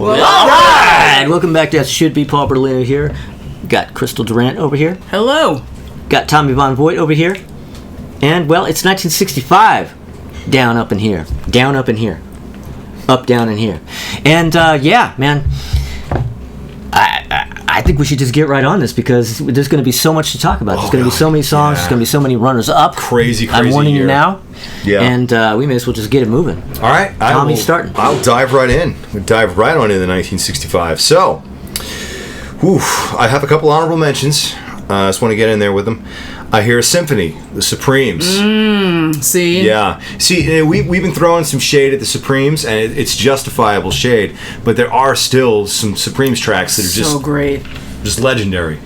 All right! Welcome back to That Should Be. Paul Berlino here. Got Crystal Durant over here. Hello. Got Tommy Von Voigt over here. And, well, it's 1965. Down, up, in here. Down, up, in here. Up, down, in here. And, yeah, man, I think we should just get right on this because there's going to be so much to talk about. There's going to be so many songs. There's going to be so many runners-up. Crazy I'm warning year. you now. Yeah. And we may as well just get it moving. All right. Tommy's starting. I'll dive right in. We'll dive right on into 1965. So, I have a couple honorable mentions. I just want to get in there with them. I hear a symphony, the Supremes. See? Yeah. See, we've been throwing some shade at the Supremes, and it's justifiable shade, but there are still some Supremes tracks that are just so great. Just legendary.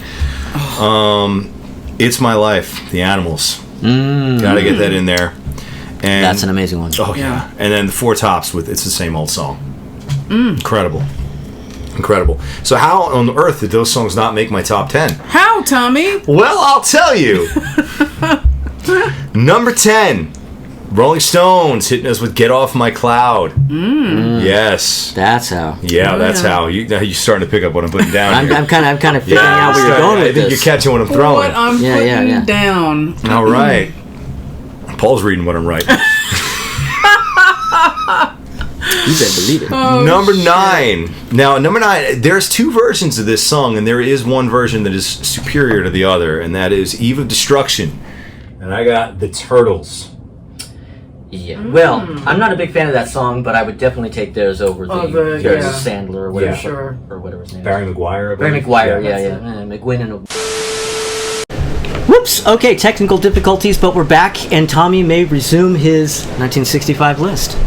It's My Life, The Animals. Gotta get that in there. And That's an amazing one. Oh, yeah. And then the Four Tops with It's the Same Old Song. Incredible. So how on earth did those songs not make my top 10? How, Tommy? Well, I'll tell you. Number 10, Rolling Stones hitting us with Get Off My Cloud. Yes. That's how. Yeah, that's how. You're starting to pick up what I'm putting down here. I'm kind of figuring out where you're going with I think this. you're catching what I'm throwing. What I'm putting down. All right. Paul's reading what I'm writing. You better believe it. Number 9. Now, number 9, there's two versions of this song, and there is one version that is superior to the other, and that is Eve of Destruction. And I got the Turtles. Yeah. Well, I'm not a big fan of that song, but I would definitely take theirs over the Sandler or whatever, or whatever his name is. Barry McGuire. Barry McGuire, yeah. McGuinn and Whoops! Okay, technical difficulties, but we're back, and Tommy may resume his 1965 list.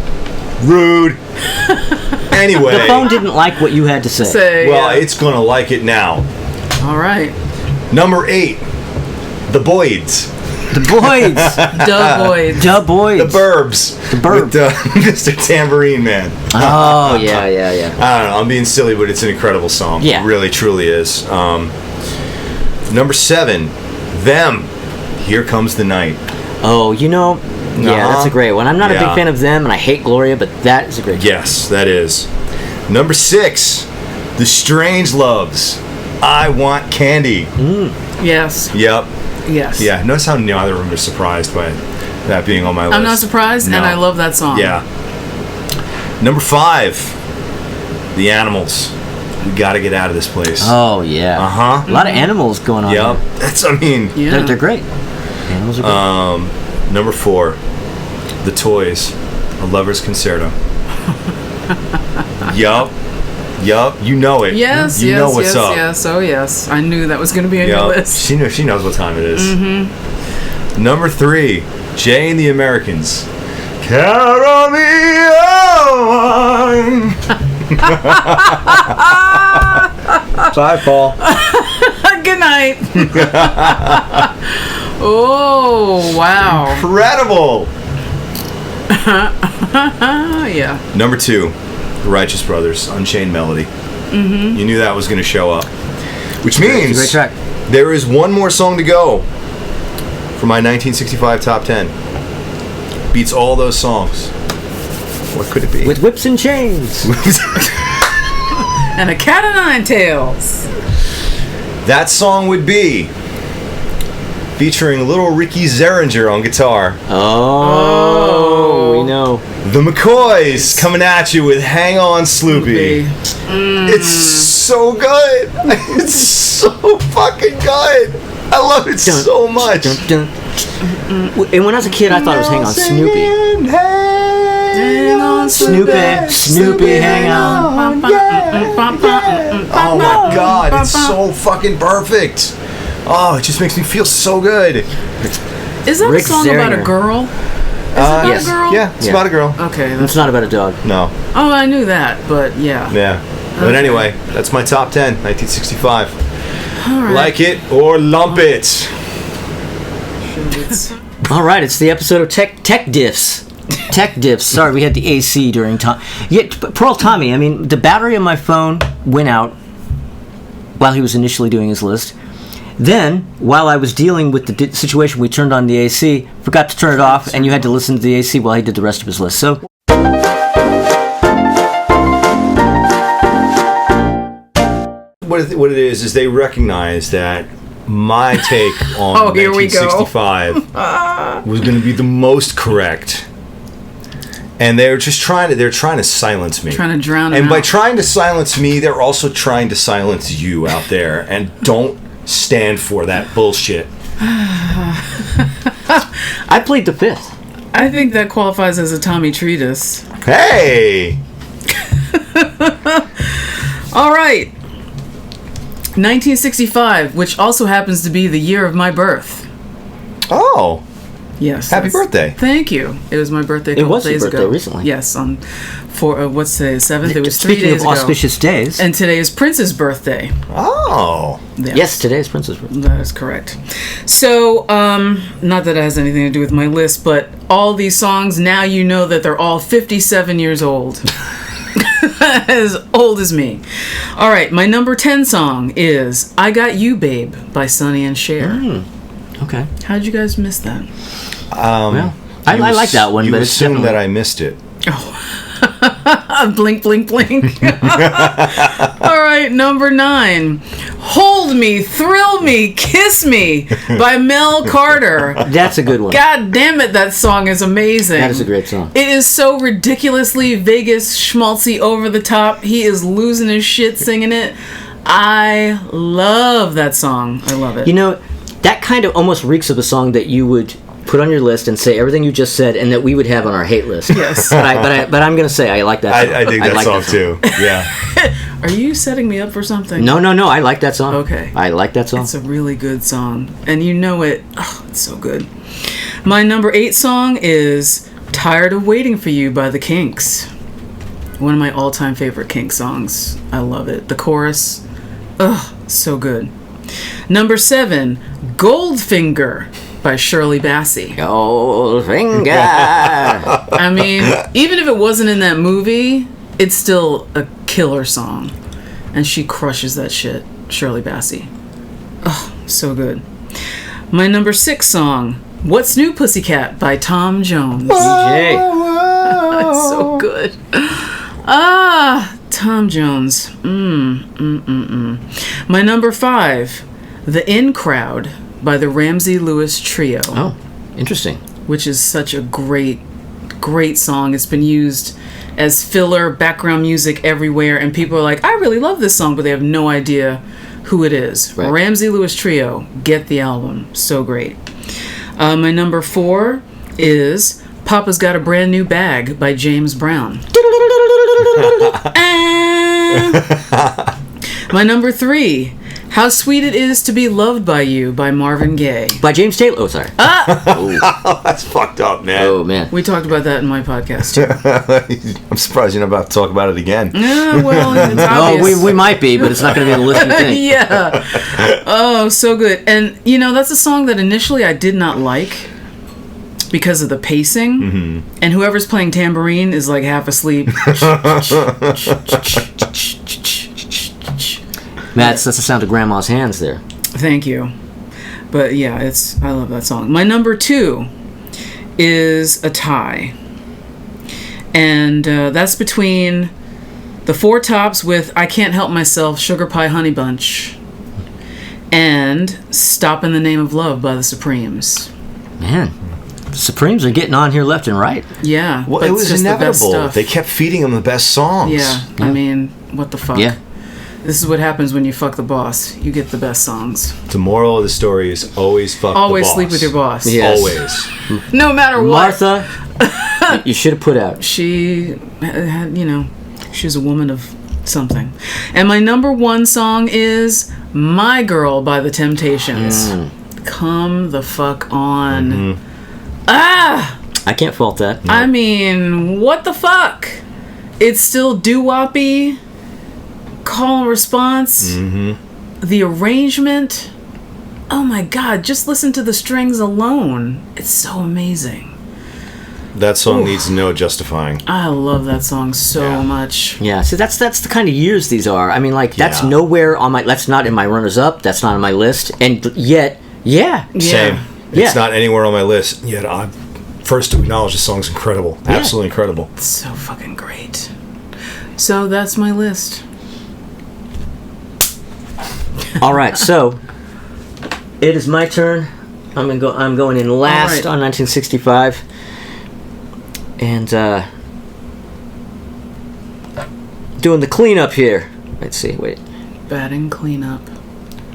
Rude. Anyway. The phone didn't like what you had to say. It's going to like it now. All right. Number 8, The Boyds. The Boyds. The Boyds. The Burbs. With Mr. Tambourine Man. Oh, yeah. I don't know. I'm being silly, but it's an incredible song. Yeah. It really, truly is. Number 7, Them. Here Comes the Night. Oh, yeah, that's a great one. I'm not a big fan of Them, and I hate Gloria, but that is a great one. Yes, that is. Number 6, The Strangeloves. I Want Candy. Yes. Yep. Yes. Yeah, notice how neither of them are surprised by that being on my list. I'm not surprised, and I love that song. Yeah. Number 5, The Animals. We got to get out of this place. Oh, yeah. Uh-huh. A lot of animals going on Yep. here. They're great. Animals are great. Number 4, The Toys. A Lover's Concerto. Yup. You know it. Yes, you know what's up. Yes. Oh, yes. I knew that was going to be on your list. She knows what time it is. Number 3, Jay and the Americans. Carry me on. Bye, Paul. Good night. Oh, wow. Incredible. Yeah. Number 2, The Righteous Brothers, Unchained Melody. You knew that was going to show up. Which means Great track. there is one more song to go for my 1965 top 10. Beats all those songs. What could it be? With whips and chains. And a cat o' nine tails. That song would be featuring little Ricky Zeringer on guitar. Oh, we know. The McCoys coming at you with Hang On Sloopy. It's so good. It's so fucking good. I love it so much. And when I was a kid, I thought it was Hang On Snoopy. Hang on, Snoopy, hang on. Oh my god, it's so fucking perfect. Oh, it just makes me feel so good. Is that Rick a song about Zeringer. a girl? Is it about yes. a girl? Yeah, it's about a girl. Okay. It's not about a dog. No. Oh, I knew that, but yeah. Yeah. But anyway, that's my top 10, 1965. All right. Like it or lump it. All right, it's the episode of Tech Diffs. Tech Diffs. Sorry, we had the AC during time. Yeah, poor old Tommy. I mean, the battery on my phone went out while he was initially doing his list. Then, while I was dealing with the situation, we turned on the AC, forgot to turn it off, and you had to listen to the AC while he did the rest of his list. So what it is they recognize that my take on here we go. 1965 was going to be the most correct. And they're trying to silence me. Trying to drown him And by out. trying to silence me, they're also trying to silence you out there. And don't stand for that bullshit. I plead the fifth. I think that qualifies as a Tommy treatise. Hey! All right. 1965, which also happens to be the year of my birth. Oh. Yes. Happy birthday. Thank you. It was my birthday a couple was your days birthday ago. recently. Yes, on what's today, 7th? It was 3 Speaking days of ago. auspicious days. And today is Prince's birthday. Oh. Yes, today is Prince's birthday. That is correct. So, not that it has anything to do with my list, but all these songs, now you know that they're all 57 years old. As old as me. All right, my number 10 song is I Got You, Babe by Sonny and Cher. Okay. How'd you guys miss that? Well, I like that one, you but it's assume definitely... Oh. that I missed it. Blink, blink, blink. All right, number 9. Hold Me, Thrill Me, Kiss Me by Mel Carter. That's a good one. God damn it, that song is amazing. That is a great song. It is so ridiculously Vegas schmaltzy over the top. He is losing his shit singing it. I love that song. I love it. You know, that kind of almost reeks of a song that you would put on your list and say everything you just said, and that we would have on our hate list. Yes. but I'm going to say I like that song. I dig that like song too. Yeah. Are you setting me up for something? No, I like that song. Okay. I like that song. It's a really good song. And you know it. Oh, it's so good. My number 8 song is Tired of Waiting for You by the Kinks. One of my all-time favorite Kinks songs. I love it. The chorus. Ugh, so good. Number 7, Goldfinger by Shirley Bassey. Goldfinger. I mean, even if it wasn't in that movie, it's still a killer song. And she crushes that shit, Shirley Bassey. Oh, so good. My number 6 song, What's New Pussycat by Tom Jones. DJ. It's so good. Tom Jones. My number 5, The In Crowd by the Ramsey Lewis Trio. Oh, interesting. Which is such a great song. It's been used as filler background music everywhere, and people are like, I really love this song, but they have no idea who it is. Right. Ramsey Lewis Trio. Get the album. So great. My number 4 is Papa's Got a Brand New Bag by James Brown. My number 3, How Sweet It Is to Be Loved by You by Marvin Gaye. By James Taylor. Oh, sorry. Oh, that's fucked up, man. Oh, man. We talked about that in my podcast too. I'm surprised you're not about to talk about it again. Well, it's Oh, obvious. we might be, but it's not going to be on the list you think. Yeah. Oh, so good. And, you know, that's a song that initially I did not like because of the pacing. Mm-hmm. And whoever's playing tambourine is like half asleep. That's the sound of Grandma's hands there. Thank you. But yeah, I love that song. My number 2 is a tie. And that's between the Four Tops with I Can't Help Myself, Sugar Pie Honey Bunch, and Stop in the Name of Love by the Supremes. Man, the Supremes are getting on here left and right. Yeah. Well, but it it's was just the best inevitable. stuff. They kept feeding them the best songs. Yeah. I mean, what the fuck? Yeah. This is what happens when you fuck the boss. You get the best songs. The moral of the story is always fuck Always the boss. sleep with your boss. Yes. Always. No matter what. Martha, you should have put out. She had, you know, she was a woman of something. And my number 1 song is My Girl by the Temptations. Come the fuck on. Mm-hmm. I can't fault that. I mean, what the fuck? It's still doo-woppy, call and response, the arrangement. Oh my god, just listen to the strings alone. It's so amazing. That song needs no justifying. I love that song so much. Yeah, so that's the kind of years these are. I mean, like, that's Yeah. nowhere on my... That's not in my runners-up. That's not on my list. And yet, yeah. Same. Yeah. It's not anywhere on my list. Yet I first to acknowledge the song's incredible. Yeah. Absolutely incredible. It's so fucking great. So that's my list. All right, so it is my turn. I'm going in last on 1965, and doing the cleanup here. Let's see. Wait. Batting cleanup.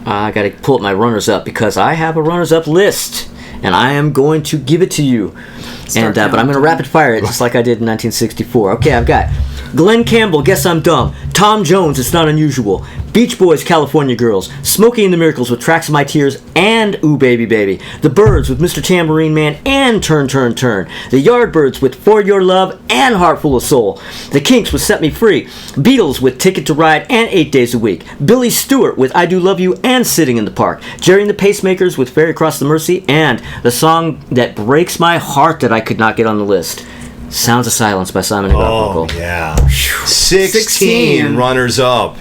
I got to pull up my runners-up because I have a runners-up list, and I am going to give it to you. But I'm going to rapid fire it just like I did in 1964. Okay, I've got Glenn Campbell, Guess I'm Dumb. Tom Jones, It's Not Unusual. Beach Boys, California Girls. Smokey and the Miracles with Tracks of My Tears and Ooh Baby Baby. The Byrds with Mr. Tambourine Man and Turn Turn Turn. The Yardbirds with For Your Love and Heart Full of Soul. The Kinks with Set Me Free. Beatles with Ticket to Ride and 8 Days a Week. Billy Stewart with I Do Love You and Sitting in the Park. Jerry and the Pacemakers with Ferry Across the Mersey, and the song that breaks my heart that I could not get on the list, Sounds of Silence by Simon & Garfunkel. Oh, yeah. 16 runners up.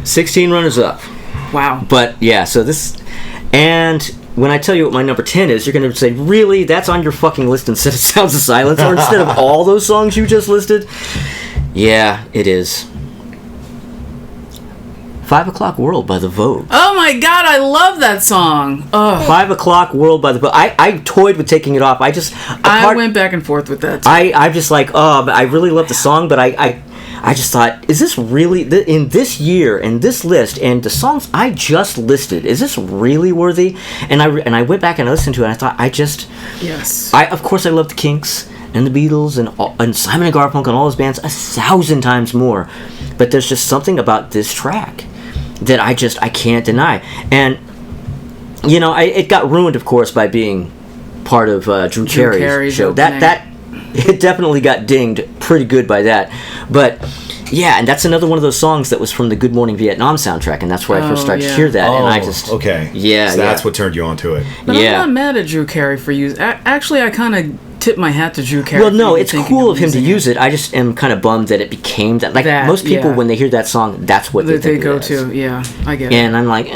16 runners up. Wow. But yeah, so this, and when I tell you what my number 10 is, you're going to say, really? That's on your fucking list instead of Sounds of Silence, or instead of all those songs you just listed? Yeah, it is. 5 O'Clock World by the Vogue. Oh my god, I love that song. Oh. 5 O'Clock World by the Vogue. I toyed with taking it off. I went back and forth with that too. I'm just like, oh, I really love the song, but I just thought, is this really, in this year, in this list, and the songs I just listed, is this really worthy? And I went back and I listened to it, and I thought, yes. Of course I love the Kinks and the Beatles and Simon & Garfunkel and all those bands 1,000 times more. But there's just something about this track that I can't deny. And, you know, it got ruined, of course, by being part of Drew Carey's show. That it definitely got dinged pretty good by that. But yeah, and that's another one of those songs that was from the Good Morning Vietnam soundtrack, and that's where I first started to hear that. And I just okay, yeah, so that's what turned you on to it. But I'm not mad at Drew Carey for using. Actually, I kind of tip my hat to Drew Carey. Well, no, it's cool of him to use it. I just am kind of bummed that it became that. Like most people, when they hear that song, that's what they go to. Yeah, I get it. And I'm like,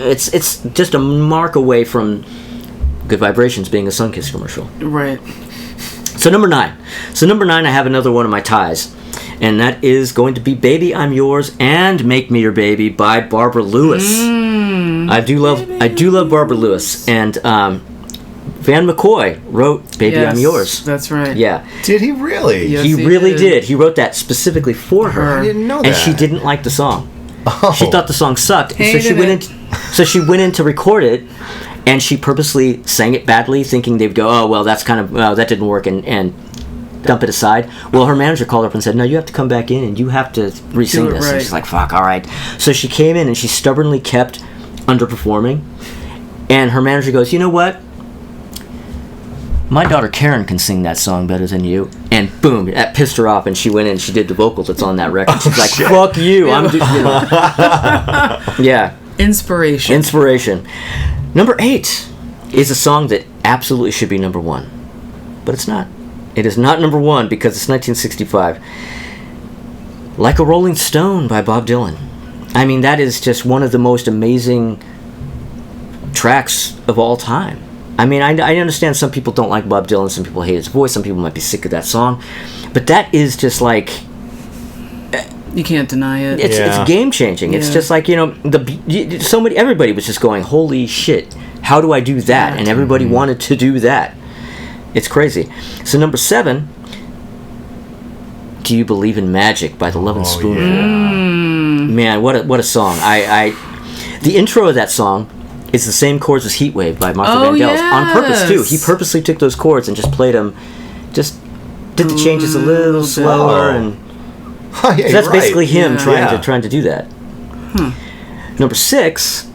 it's just a mark away from Good Vibrations being a Sunkist commercial. Right. So number 9. I have another one of my ties, and that is going to be Baby I'm Yours and Make Me Your Baby by Barbara Lewis. I do love Barbara Lewis, and Van McCoy wrote Baby I'm Yours. That's right. Yeah. Did he really? Yes, he really did. He wrote that specifically for her. I didn't know that. And she didn't like the song. Oh. She thought the song sucked. So she went in to record it, and she purposely sang it badly, thinking they'd go, oh, well, that's kind of, that didn't work, and dump it aside. Well, her manager called her up and said, no, you have to come back in, and you have to re-sing this. Right. And she's like, fuck, all right. So she came in, and she stubbornly kept underperforming, and her manager goes, you know what? My daughter Karen can sing that song better than you. And boom, that pissed her off, and she went in and she did the vocals that's on that record. She's like, fuck you. Yeah. Inspiration. Number 8 is a song that absolutely should be number 1. But it's not. It is not number 1 because it's 1965. Like a Rolling Stone by Bob Dylan. I mean, that is just one of the most amazing tracks of all time. I mean, I understand some people don't like Bob Dylan, some people hate his voice, some people might be sick of that song, but that is just like... You can't deny it. It's game-changing. Yeah. It's just like, you know, everybody was just going, holy shit, how do I do that? Yeah. And everybody wanted to do that. It's crazy. So number 7, Do You Believe in Magic by the Lovin' Spoonful. Yeah. Man, what a song. The intro of that song is the same chords as Heatwave by Martha Vandel's on purpose too. He purposely took those chords and just played them, just did the changes a little slower, and so that's basically him trying to do that. Number 6,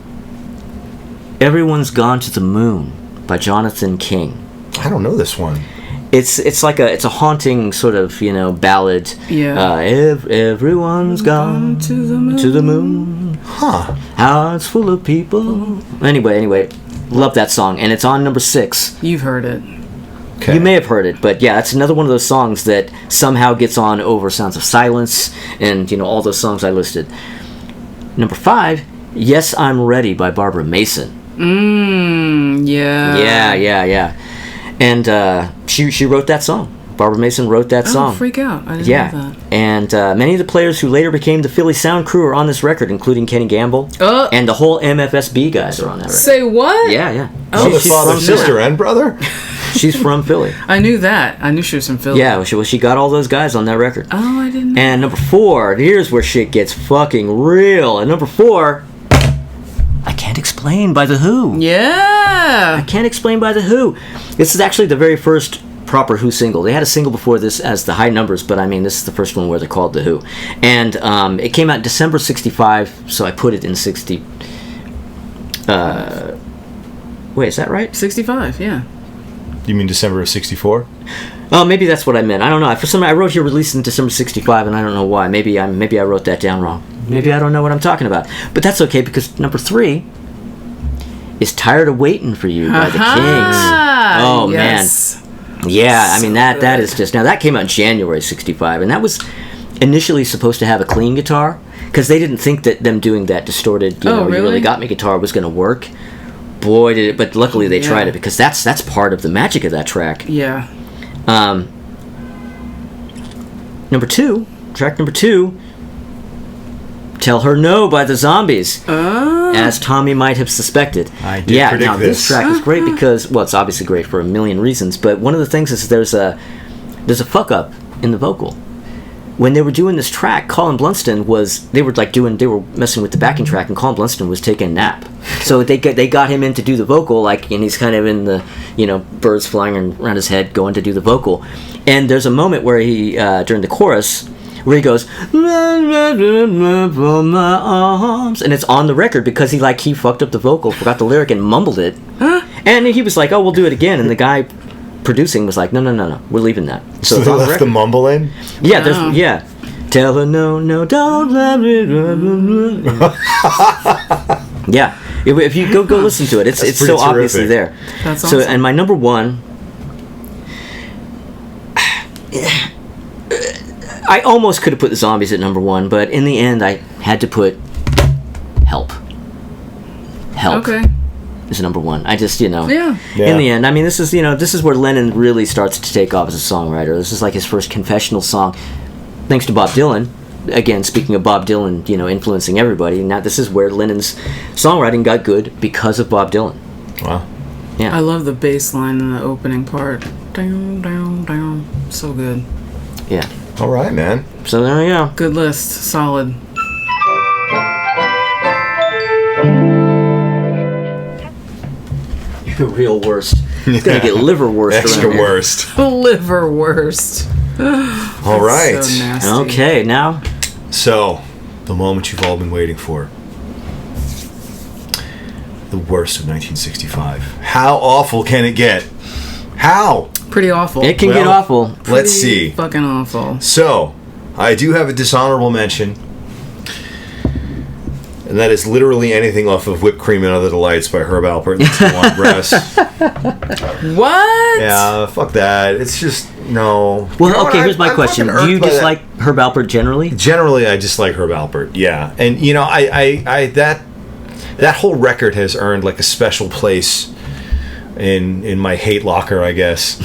Everyone's Gone to the Moon by Jonathan King. I don't know this one. It's like a haunting sort of, you know, ballad. Yeah. Everyone's gone to the moon. Huh. Hearts full of people. Anyway, love that song, and it's on number 6. You've heard it. Okay. You may have heard it, but yeah, that's another one of those songs that somehow gets on over Sounds of Silence, and you know all those songs I listed. Number 5, Yes, I'm Ready by Barbara Mason. Yeah. Yeah. And she wrote that song Barbara Mason wrote that song. Freak out. I didn't know that. And many of the players who later became the Philly Sound crew are on this record, including Kenny Gamble. And the whole MFSB guys are on that record. Say what? Yeah. Mother, father, sister, and brother? She's from Philly. I knew that. I knew she was from Philly. Yeah, well, she got all those guys on that record. Oh, I didn't know. And number 4, here's where shit gets fucking real. And number 4, I Can't Explain by The Who. Yeah. I Can't Explain by The Who. This is actually the very first proper Who single. They had a single before this as The High Numbers, but I mean, this is the first one where they're called The Who. And it came out in December 65, so I put it in 60. Wait, is that right? 65, yeah. You mean December of 64? Oh, maybe that's what I meant. I don't know. For some, I wrote here released in December 65, and I don't know why. Maybe I wrote that down wrong. Maybe I don't know what I'm talking about. But that's okay, because number 3 is Tired of Waiting for You by the Kings. Oh, yes. man. Yeah, I mean, that is just... Now, that came out in January 65, and that was initially supposed to have a clean guitar, because they didn't think that them doing that distorted, You Really Got Me guitar was going to work. Boy, did it... But luckily they tried it, because that's part of the magic of that track. Yeah. Track number 2, Tell Her No by the Zombies. As Tommy might have suspected. I did predict this track is great because, well, it's obviously great for a million reasons, but one of the things is there's a fuck up in the vocal. When they were doing this track, Colin Blunston they were messing with the backing track, and Colin Blunston was taking a nap. So they got him in to do the vocal, and he's kind of in the, birds flying around his head, going to do the vocal. And there's a moment where he, during the chorus, where he goes, my arms, and it's on the record because he fucked up the vocal, forgot the lyric, and mumbled it. And he was like, oh, we'll do it again. And the guy producing was like, no, we're leaving that. So they left the mumble in? Yeah, Tell her no, don't let me. Yeah, if you go listen to it, it's so terrific. Obviously there. That's awesome. So, and my number 1, I almost could have put the Zombies at number 1, but in the end, I had to put Help. Okay. Is number 1. I just, Yeah. In the end, I mean, this is where Lennon really starts to take off as a songwriter. This is like his first confessional song, thanks to Bob Dylan. Again, speaking of Bob Dylan, influencing everybody. Now, this is where Lennon's songwriting got good because of Bob Dylan. Wow. Yeah. I love the bass line in the opening part. Down, down, down. So good. Yeah. All right, man. So there we go. Good list. Solid. The real worst. It's gonna get liver worst. Extra worst. Liver worst. All right. So nasty. Okay, now. So, the moment you've all been waiting for. The worst of 1965. How awful can it get? How? Pretty awful. It can get awful. Let's see. Fucking awful. So, I do have a dishonorable mention. And that is literally anything off of Whipped Cream and Other Delights by Herb Alpert and the Tijuana Brass. What? Yeah, fuck that. It's just, no. Well, okay, here's my question. Do you dislike Herb Alpert generally? Generally, I dislike Herb Alpert, yeah. And, that whole record has earned, a special place in my hate locker, I guess.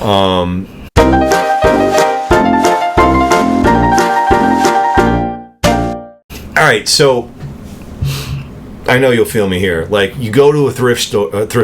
All right, so I know you'll feel me here. You go to a thrift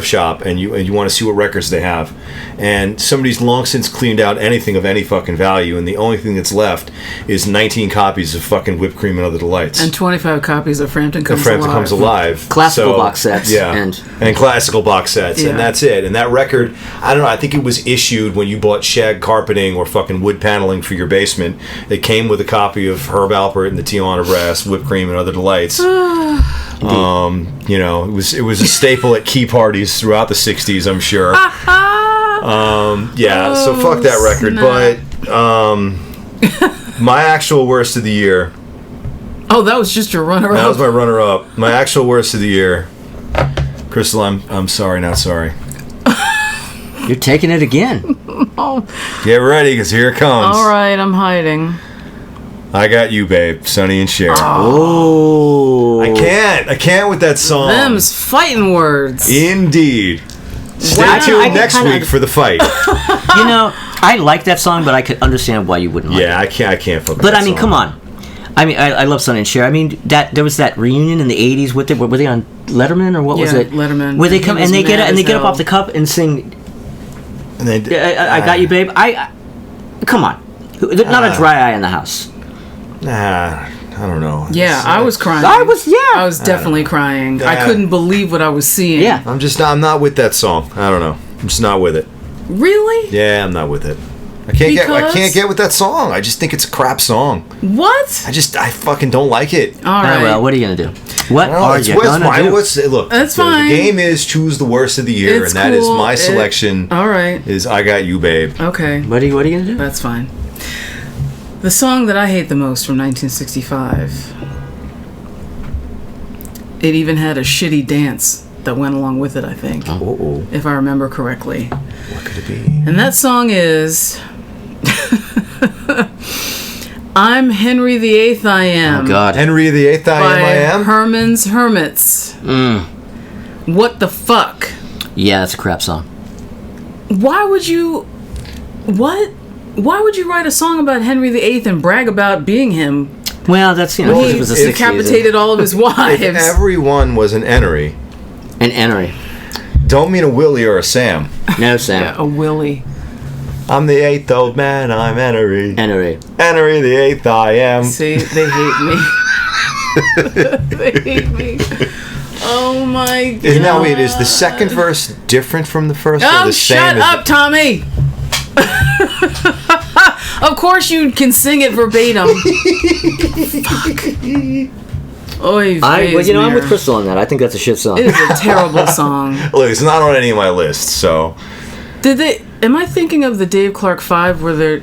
shop, and you want to see what records they have, and somebody's long since cleaned out anything of any fucking value, and the only thing that's left is 19 copies of fucking Whipped Cream and Other Delights, and 25 copies of Frampton Comes Alive. Classical box sets, and classical box sets, and that's it. And that record, I don't know. I think it was issued when you bought shag carpeting or fucking wood paneling for your basement. It came with a copy of Herb Alpert and the Tijuana Brass, Whipped Cream and Other Delights. It was a staple at key parties throughout the 60s, I'm sure. So fuck that record. Snap. But my actual worst of the year. Oh, that was just your runner-up. That was my runner-up. My actual worst of the year. Crystal, I'm sorry, not sorry. You're taking it again. Get ready, because here it comes. All right, I'm hiding. I Got You, Babe, Sonny and Cher. Oh. I can't with that song. Them's fighting words. Indeed. Stay tuned next week for the fight. I like that song, but I could understand why you wouldn't like it. Yeah, I can't fuck with But that I mean, song. come on. I mean, I love Sonny and Cher. I mean, there was that reunion in the '80s with it. Were they on Letterman or what was Yeah, it? Letterman. Where they He come was and they mad get up, and they as get up hell. off the cup and sing. And they, I got you, babe. Come on. Not a dry eye in the house. Nah, I don't know. Yeah, I was crying. I was definitely crying. I Yeah. couldn't believe what I was seeing. Yeah. I'm not with that song. I don't know. I'm just not with it. Really? Yeah, I'm not with it. I Because? can't get with that song. I just think it's a crap song. What? I fucking don't like it. All right. Well, what are you gonna do? What No, are it's you what's gonna fine. do? Look, That's the fine. game is choose the worst of the year, It's and that is cool. my selection. All right. Is I Got You, Babe. Okay. What are you gonna do? That's fine. The song that I hate the most from 1965. It even had a shitty dance that went along with it, I think. Oh, If I remember correctly. what could it be? And that song is I'm Henry VIII I Am. Oh God. Henry VIII, By I Am. Herman's Hermits. What the fuck? Yeah, that's a crap song. Why would you... What? Why would you write a song about Henry VIII and brag about being him? Well, that's He it was the 60s. decapitated all of his wives. If everyone was an Enery, An Enery. don't mean a Willie or a Sam. No, Sam. Yeah, a Willie. I'm the eighth old man, I'm Enery. Enery. Enery the eighth I am. See, they hate me. They hate me. Oh my god. Now wait, is the second verse different from the first? Or Oh, the same shut as up, Tommy! Of course you can sing it verbatim. Fuck. Oy Well, you know, I'm with vez, Crystal on that. I think that's a shit song. It is a terrible song. Look, it's not on any of my lists, so Did they? Am I thinking of the Dave Clark 5 where they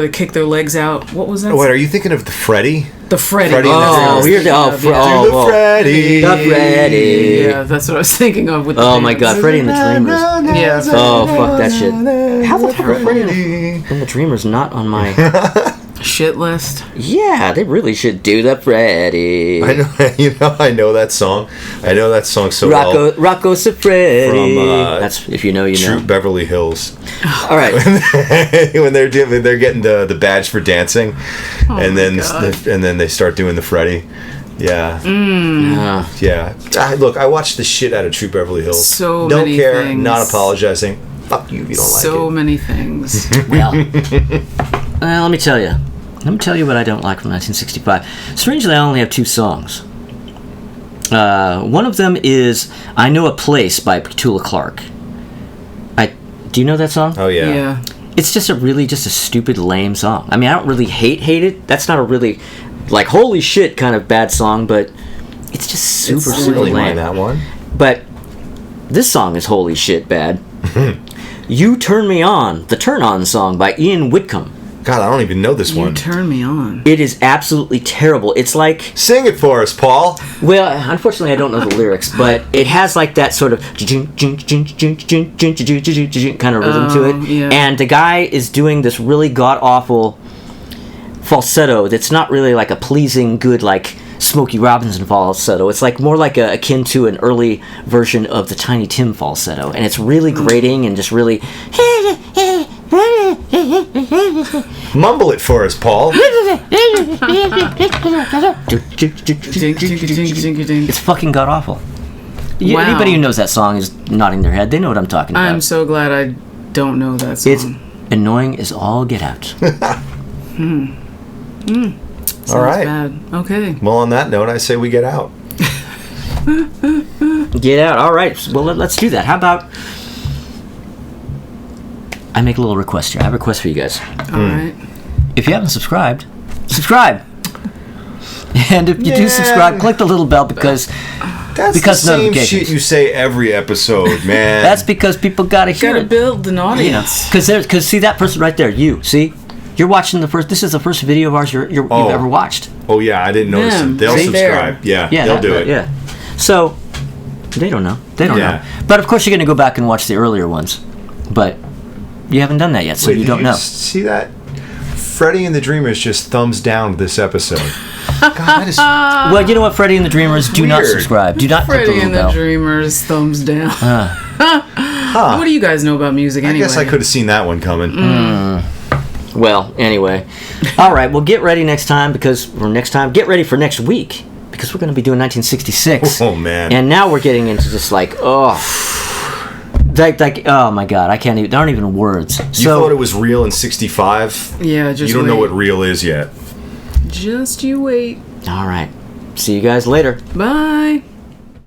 kick their legs out? What was that? wait, are you thinking of the Freddie? The Freddie. Freddie and the Oh, Dreamers. weird. Oh, Yeah, fr- yeah. oh, Do the whoa. Freddie. The Freddie. Yeah, that's what I was thinking of with the Oh my dance. God, Freddie and the Dreamers. Yeah. Oh, fuck that shit. How the fuck are Freddie Freddie. and the Dreamers not on my... Shit list. Yeah, they really should do the Freddie. I know, I know that song. I know that song so well. Rocco Siffredi. From, That's if you know, you True know. Beverly Hills. All right. When they're getting the badge for dancing, and then God. and then they start doing the Freddie. Yeah, yeah. Look, I watched the shit out of True Beverly Hills. So Don't many care. things. Not apologizing. Fuck you if you don't like So it. many things. Well, let me tell you. Let me tell you what I don't like from 1965. Strangely, I only have two songs. One of them is "I Know a Place" by Petula Clark. Do you know that song? Oh yeah. Yeah. It's just a stupid, lame song. I mean, I don't really hate it. That's not a really, like, holy shit kind of bad song, but it's just super, I super really lame. mind that one. But this song is holy shit bad. You Turn Me On, the Turn On song by Ian Whitcomb. God, I don't even know this You one. turn me on. It is absolutely terrible. It's like, Sing it for us, Paul. well, unfortunately I don't know the lyrics, but it has like that sort of kind of rhythm to it. Yeah. And the guy is doing this really god-awful falsetto that's not really like a pleasing, good, like Smokey Robinson falsetto. It's like more like akin to an early version of the Tiny Tim falsetto. And it's really grating and just really... Mumble it for us, Paul. It's fucking god-awful. Wow. Anybody who knows that song is nodding their head. They know what I'm talking about. I'm so glad I don't know that song. It's annoying as all get out. Sounds All right. bad. Okay. Well, on that note, I say we get out. Get out. All right. Well, let's do that. How about I make a little request here. I have a request for you guys. All right. If you haven't subscribed, subscribe. And if you do subscribe, click the little bell because That's Because the same notifications. shit you say every episode, man. that's because people gotta hear Gotta it. build an You know, audience. because see that person right there. You see, you're watching the first. This is the first video of ours you've Oh. ever watched. Oh yeah, I didn't notice Them, it. They'll right subscribe. there. Yeah, they'll do it. Yeah. So they don't know. They don't Yeah. know. But of course, you're gonna go back and watch the earlier ones. But you haven't done that yet, so Wait, you did don't know. See that? Freddie and the Dreamers just thumbs down this episode. God, that is. Well, you know what, Freddie and the Dreamers, do not Weird. subscribe. Do not click the Freddie little and the bell. Dreamers, thumbs down. What do you guys know about music anyway? I guess I could have seen that one coming. Well, anyway. All right, well, get ready next time get ready for next week because we're going to be doing 1966. Oh, man. And now we're getting into just like, oh my God, there aren't even words. You thought it was real in 65? Yeah, just You don't know wait. what real is yet. Just you wait. All right. See you guys later. Bye.